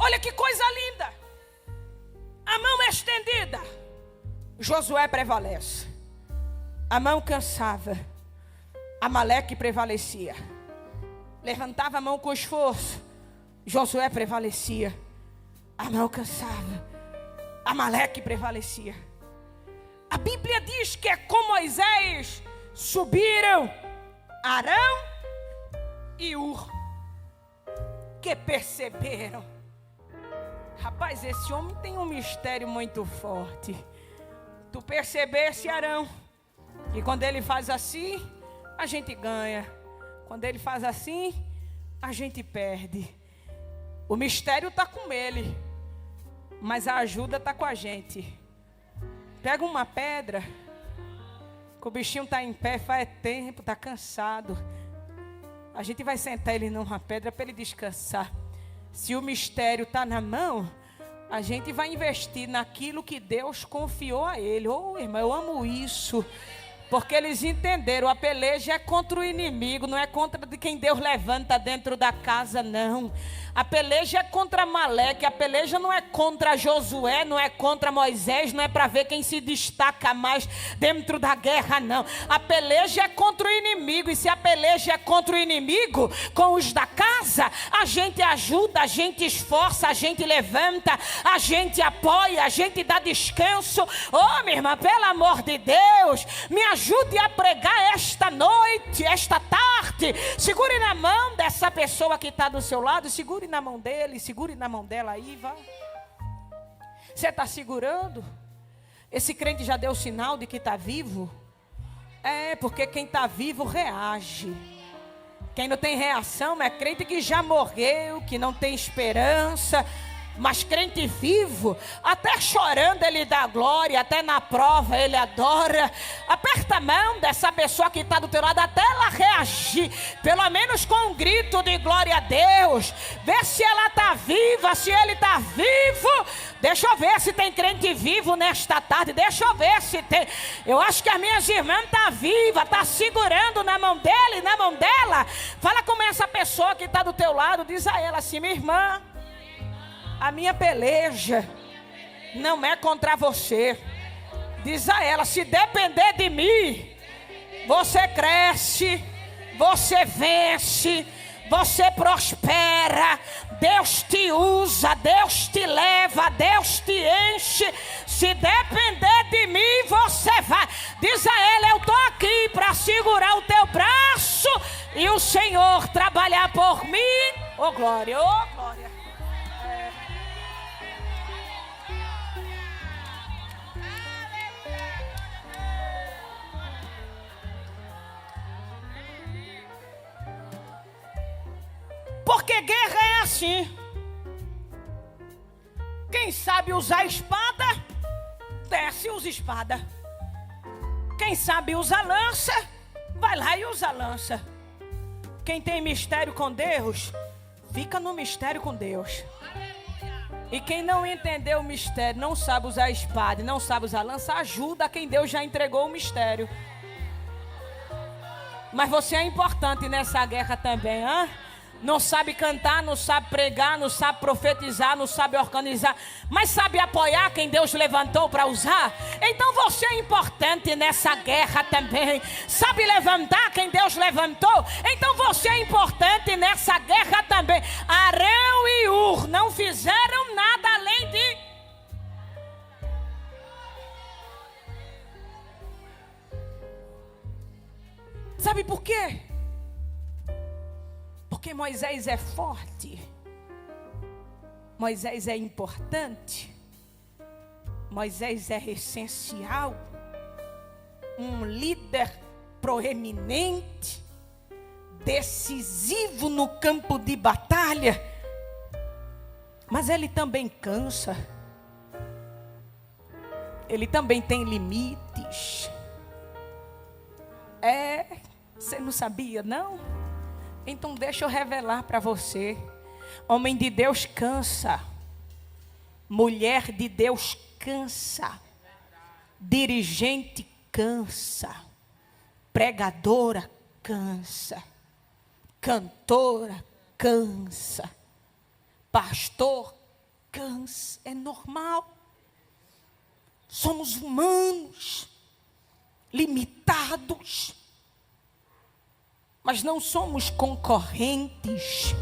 Olha que coisa linda. A mão estendida, Josué prevalece. A mão cansava, Amaleque prevalecia. Levantava a mão com esforço, Josué prevalecia. A mão cansava, Amaleque prevalecia. A Bíblia diz que é com Moisés subiram Arão e Ur, que perceberam. Rapaz, esse homem tem um mistério muito forte. Tu percebesse, Arão, que quando ele faz assim, a gente ganha. Quando ele faz assim, a gente perde. O mistério está com ele, mas a ajuda está com a gente. Pega uma pedra, que o bichinho está em pé, faz tempo, está cansado. A gente vai sentar ele numa pedra para ele descansar. Se o mistério está na mão, a gente vai investir naquilo que Deus confiou a ele. Oh, irmão, eu amo isso. Porque eles entenderam, a peleja é contra o inimigo, não é contra de quem Deus levanta dentro da casa, não. A peleja é contra Amaleque, a peleja não é contra Josué, não é contra Moisés, não é para ver quem se destaca mais dentro da guerra, não. A peleja é contra o inimigo, e se a peleja é contra o inimigo, com os da casa, a gente ajuda, a gente esforça, a gente levanta, a gente apoia, a gente dá descanso. Oh, minha irmã, pelo amor de Deus, me ajude a pregar esta noite, esta tarde. Segure na mão dessa pessoa que está do seu lado, segure na mão dele, segure na mão dela aí, vá. Você está segurando? Esse crente já deu sinal de que está vivo? É, porque quem está vivo reage. Quem não tem reação é crente que já morreu, que não tem esperança. Mas crente vivo, até chorando ele dá glória, até na prova ele adora. Aperta a mão dessa pessoa que está do teu lado, até ela reagir, pelo menos com um grito de glória a Deus. Vê se ela está viva, se ele está vivo. Deixa eu ver se tem crente vivo nesta tarde, deixa eu ver se tem. Eu acho que as minhas irmãs estão vivas, está segurando na mão dele, na mão dela. Fala com essa pessoa que está do teu lado, diz a ela assim: minha irmã, a minha peleja não é contra você. Diz a ela: se depender de mim, você cresce, você vence, você prospera, Deus te usa, Deus te leva, Deus te enche. Se depender de mim, você vai. Diz a ela: eu estou aqui para segurar o teu braço e o Senhor trabalhar por mim. Oh glória, oh glória. Porque guerra é assim. Quem sabe usar espada, desce e usa espada. Quem sabe usar lança, vai lá e usa lança. Quem tem mistério com Deus, fica no mistério com Deus. E quem não entendeu o mistério, não sabe usar a espada e não sabe usar a lança, ajuda quem Deus já entregou o mistério. Mas você é importante nessa guerra também, hã? Não sabe cantar, não sabe pregar, não sabe profetizar, não sabe organizar, mas sabe apoiar quem Deus levantou para usar. Então você é importante nessa guerra também. Sabe levantar quem Deus levantou? Então você é importante nessa guerra também. Arão e Ur não fizeram nada além de... Sabe por quê? Porque Moisés é forte, Moisés é importante, Moisés é essencial, um líder proeminente, decisivo no campo de batalha, mas ele também cansa, ele também tem limites. Você não sabia, não? Então deixa eu revelar para você. Homem de Deus cansa. Mulher de Deus cansa. Dirigente cansa. Pregadora cansa. Cantora cansa. Pastor cansa. É normal. Somos humanos. Limitados. Mas não somos concorrentes.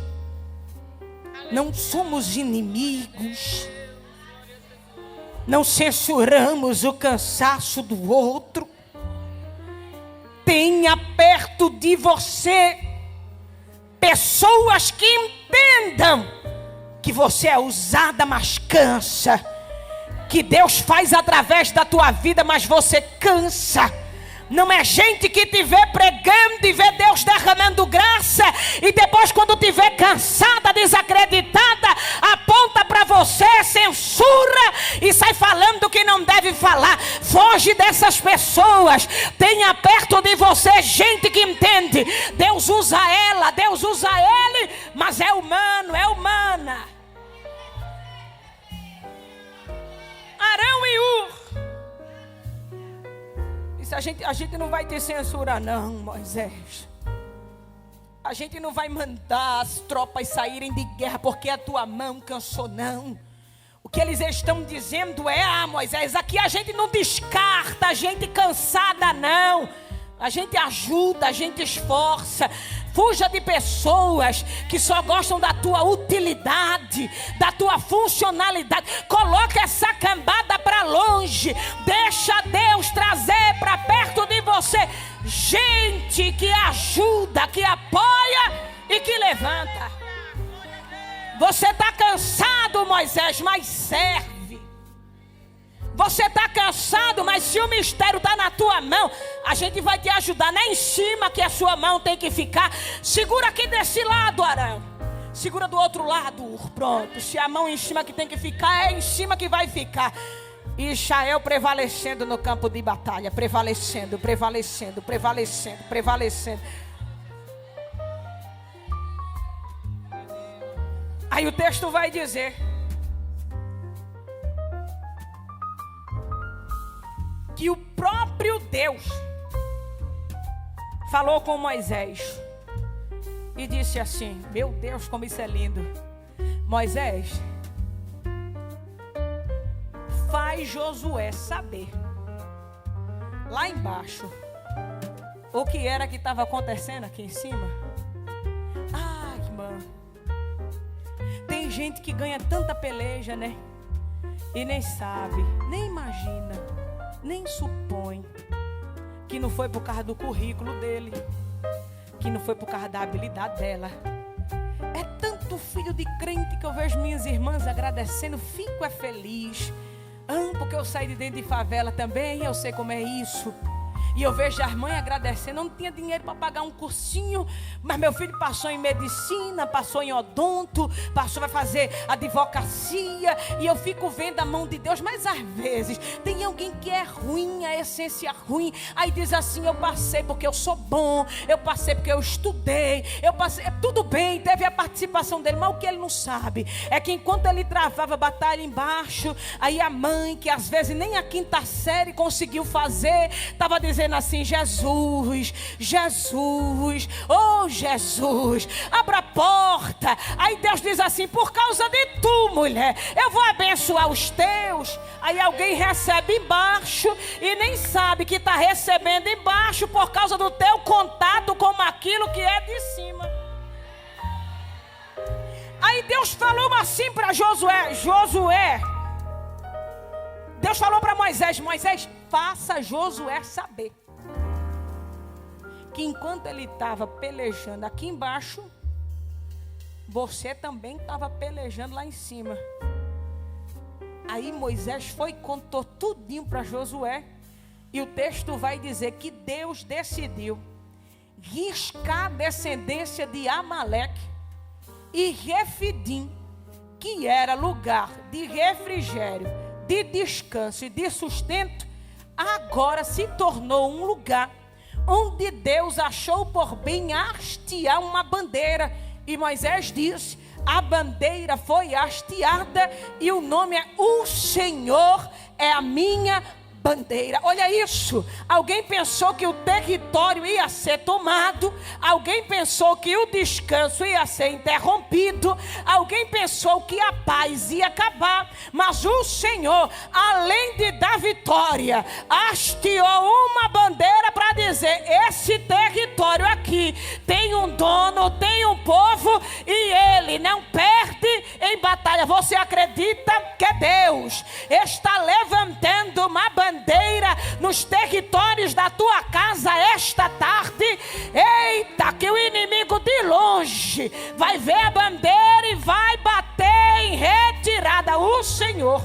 Não somos inimigos. Não censuramos o cansaço do outro. Tenha perto de você pessoas que entendam que você é usada, mas cansa. Que Deus faz através da tua vida, mas você cansa. Não é gente que te vê pregando e vê Deus derramando graça e depois quando te vê cansada, desacreditada, aponta para você, censura e sai falando que não deve falar. Foge dessas pessoas. Tenha perto de você gente que entende. Deus usa ela, Deus usa ele, mas é humano, é humana. Arão e Ur. A gente não vai te censurar não, Moisés. A gente não vai mandar as tropas saírem de guerra porque a tua mão cansou, não. O que eles estão dizendo é: Moisés, aqui a gente não descarta a gente cansada, não. A gente ajuda, a gente esforça. Fuja de pessoas que só gostam da tua utilidade, da tua funcionalidade. Coloca essa cambada para longe. Deixa Deus trazer para perto de você gente que ajuda, que apoia e que levanta. Você está cansado, Moisés, mas serve. Você está cansado, mas se o mistério está na tua mão, a gente vai te ajudar. Não é em cima que a sua mão tem que ficar. Segura aqui desse lado, Arão. Segura do outro lado. Pronto. Se a mão em cima que tem que ficar, é em cima que vai ficar. E Israel prevalecendo no campo de batalha. Prevalecendo, prevalecendo, prevalecendo, prevalecendo. Aí o texto vai dizer: que o próprio Deus falou com Moisés e disse assim: meu Deus, como isso é lindo. Moisés, faz Josué saber lá embaixo o que era que estava acontecendo aqui em cima. Ai, irmã, tem gente que ganha tanta peleja, né? E nem sabe, nem imagina, nem supõe que não foi por causa do currículo dele, que não foi por causa da habilidade dela. É tanto filho de crente que eu vejo minhas irmãs agradecendo, fico feliz. Porque eu saí de dentro de favela também, eu sei como é isso. E eu vejo as mães agradecendo. Eu não tinha dinheiro para pagar um cursinho, mas meu filho passou em medicina, passou em odonto, vai fazer advocacia. E eu fico vendo a mão de Deus. Mas às vezes tem alguém que é ruim, a essência ruim. Aí diz assim: eu passei porque eu sou bom, eu passei porque eu estudei, eu passei. Tudo bem, teve a participação dele, mas o que ele não sabe é que enquanto ele travava batalha embaixo, aí a mãe, que às vezes nem a quinta série conseguiu fazer, estava dizendo assim: Jesus, Jesus, oh Jesus, abra a porta. Aí Deus diz assim: por causa de tu, mulher, eu vou abençoar os teus. Aí alguém recebe embaixo e nem sabe que está recebendo embaixo por causa do teu contato com aquilo que é de cima. Aí Deus falou assim para Josué, Deus falou para Moisés: Moisés, faça Josué saber que enquanto ele estava pelejando aqui embaixo, você também estava pelejando lá em cima. Aí Moisés foi e contou tudinho para Josué. E o texto vai dizer que Deus decidiu riscar a descendência de Amaleque e Refidim, que era lugar de refrigério, de descanso e de sustento, agora se tornou um lugar onde Deus achou por bem hastear uma bandeira. E Moisés diz: a bandeira foi hasteada e o nome é: o Senhor é a minha bandeira. Olha isso. Alguém pensou que o território ia ser tomado. Alguém pensou que o descanso ia ser interrompido. Alguém pensou que a paz ia acabar. Mas o Senhor, além de dar vitória, hasteou uma bandeira para dizer: esse território aqui tem um dono, tem um povo, e ele não perde em batalha. Você acredita que Deus está levantando uma bandeira nos territórios da tua casa esta tarde? Eita, que o inimigo de longe vai ver a bandeira e vai bater em retirada. O Senhor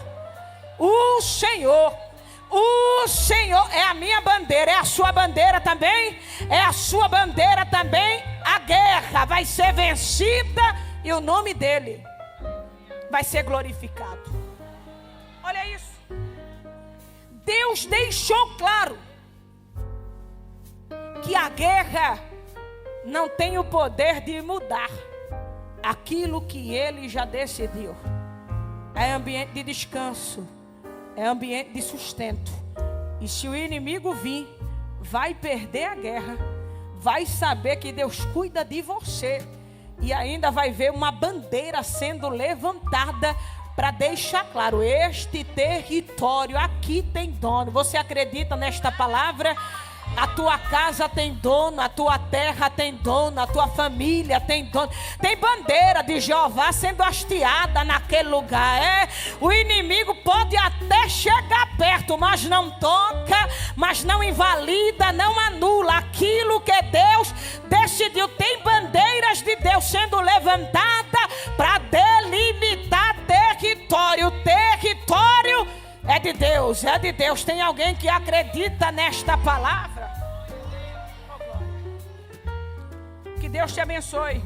é a minha bandeira. É a sua bandeira também? É a sua bandeira também? A guerra vai ser vencida e o nome dele vai ser glorificado. Olha isso. Deus deixou claro que a guerra não tem o poder de mudar aquilo que ele já decidiu. É ambiente de descanso, é ambiente de sustento. E se o inimigo vir, vai perder a guerra, vai saber que Deus cuida de você, e ainda vai ver uma bandeira sendo levantada para deixar claro: este território aqui tem dono. Você acredita nesta palavra? A tua casa tem dono, a tua terra tem dono, a tua família tem dono. Tem bandeira de Jeová sendo hasteada naquele lugar. O inimigo pode até chegar perto, mas não toca, mas não invalida, não anula aquilo que Deus decidiu. Tem bandeiras de Deus sendo levantadas para delimitar território. Território é de Deus, é de Deus. Tem alguém que acredita nesta palavra? Que Deus te abençoe.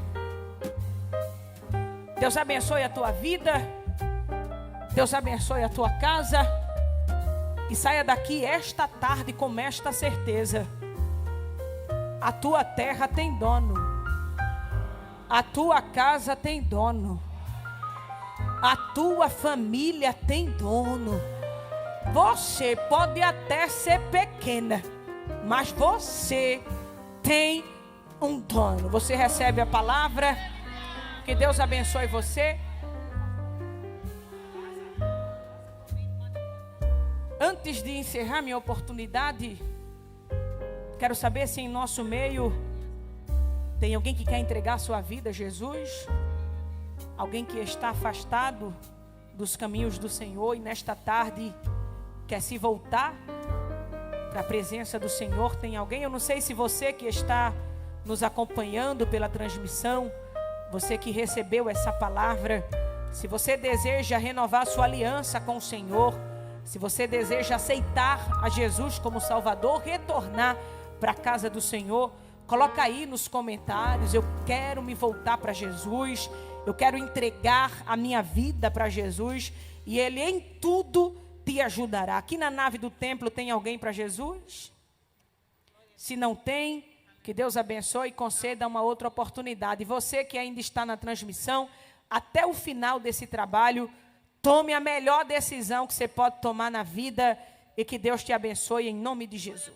Deus abençoe a tua vida. Deus abençoe a tua casa. E saia daqui esta tarde com esta certeza: a tua terra tem dono, a tua casa tem dono, a tua família tem dono. Você pode até ser pequena, mas você tem um dono. Você recebe a palavra? Que Deus abençoe você. Antes de encerrar minha oportunidade, quero saber se em nosso meio tem alguém que quer entregar sua vida a Jesus. Alguém que está afastado dos caminhos do Senhor e nesta tarde quer se voltar para a presença do Senhor. Tem alguém? Eu não sei se você que está nos acompanhando pela transmissão, você que recebeu essa palavra, se você deseja renovar sua aliança com o Senhor, se você deseja aceitar a Jesus como Salvador, retornar para a casa do Senhor, coloca aí nos comentários: eu quero me voltar para Jesus, eu quero entregar a minha vida para Jesus, e Ele em tudo te ajudará. Aqui na nave do templo tem alguém para Jesus? Se não tem, que Deus abençoe e conceda uma outra oportunidade. Você que ainda está na transmissão, até o final desse trabalho, tome a melhor decisão que você pode tomar na vida, e que Deus te abençoe em nome de Jesus.